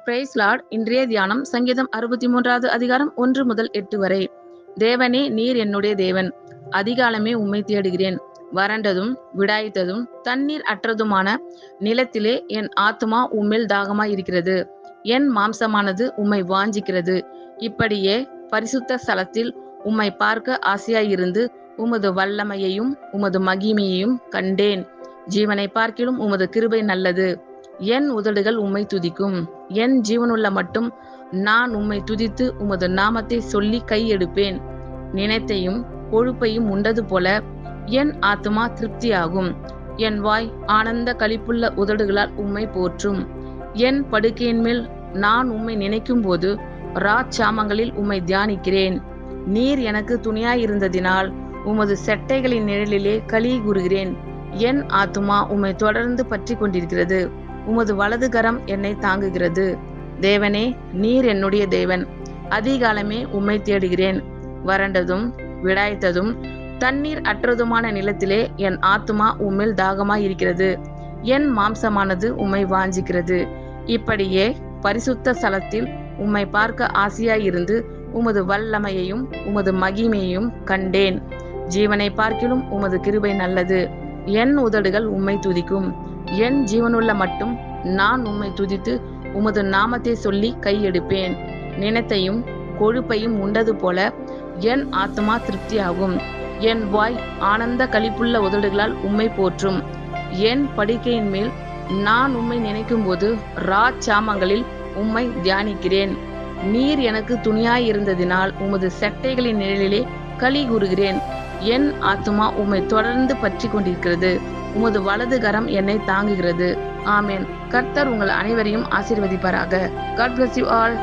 Price Lord. இன்றைய தியானம் சங்கீதம் 63வது அதிகாரம் 1 முதல் 8 வரை. தேவனே, நீர் என்னுடைய தேவன். அதிகாலமே உம்மை தேடுகிறேன். வறண்டதும் விடாய்த்ததும் தண்ணீர் அற்றதுமான நிலத்திலே என் ஆத்துமா உம்மில் தாகமாய் இருக்கிறது. என் மாம்சமானது உம்மை வாஞ்சிக்கிறது. இப்படியே பரிசுத்த ஸ்தலத்தில் உம்மை பார்க்க ஆசையாயிருந்து உமது வல்லமையையும் உமது மகிமையையும் கண்டேன். ஜீவனை பார்க்கிலும் உமது கிருபை நல்லது. என் உதடுகள் உம்மை துதிக்கும். என் ஜீவனுள்ள மட்டும் நான் உம்மை துதித்து உமது நாமத்தை சொல்லி கையெடுப்பேன். நினைத்தையும் கொழுப்பையும் உண்டது போல என் ஆத்துமா திருப்தியாகும். என் வாய் ஆனந்த களிப்புள்ள உதடுகளால் உம்மை போற்றும். என் படுக்கையின் மேல் நான் உம்மை நினைக்கும் போது ராச்சாமங்களில் உம்மை தியானிக்கிறேன். நீர் எனக்கு துணையாயிருந்ததினால் உமது செட்டைகளின் நிழலிலே களி கூறுகிறேன். என் ஆத்துமா உம்மை தொடர்ந்து பற்றி கொண்டிருக்கிறது. உமது வலது கரம் என்னை தாங்குகிறது. தேவனே, நீர் என்னுடைய தேவன். அதிகாலமே உம்மை தேடுகிறேன். வறண்டதும் விடாய்த்ததும் தண்ணீர் அற்றதுமான நிலத்திலே என் ஆத்துமா உம்மில் தாகமாய் இருக்கிறது. என் மாம்சமானது உம்மை வாஞ்சிக்கிறது. இப்படியே பரிசுத்த ஸ்தலத்தில் உம்மை பார்க்க ஆசையாயிருந்து உமது வல்லமையையும் உமது மகிமையையும் கண்டேன். ஜீவனை பார்க்கிலும் உமது கிருபை நல்லது. என் உதடுகள் உம்மை துதிக்கும். என் ஜீவனுள்ள மட்டும் நான் உம்மை துதித்து உமது நாமத்தை சொல்லி கையெடுப்பேன். நினைத்தையும் கொழுப்பையும் உண்டது போல என் ஆத்துமா திருப்தியாகும். என் வாய் ஆனந்த களிப்புள்ள உதடுகளால் உம்மை போற்றும். என் படுக்கையின் மேல் நான் உம்மை நினைக்கும் போது ராச்சாமங்களில் உம்மை தியானிக்கிறேன். நீர் எனக்கு துணையாயிருந்ததினால் உமது செட்டைகளின் நிழலிலே களி கூறுகிறேன். என் ஆத்துமா உம்மை தொடர்ந்து பற்றி கொண்டிருக்கிறது. உமது வலது கரம் என்னை தாங்குகிறது. ஆமென். கர்த்தர் உங்கள் அனைவரையும் ஆசீர்வதிப்பாராக. God bless you all.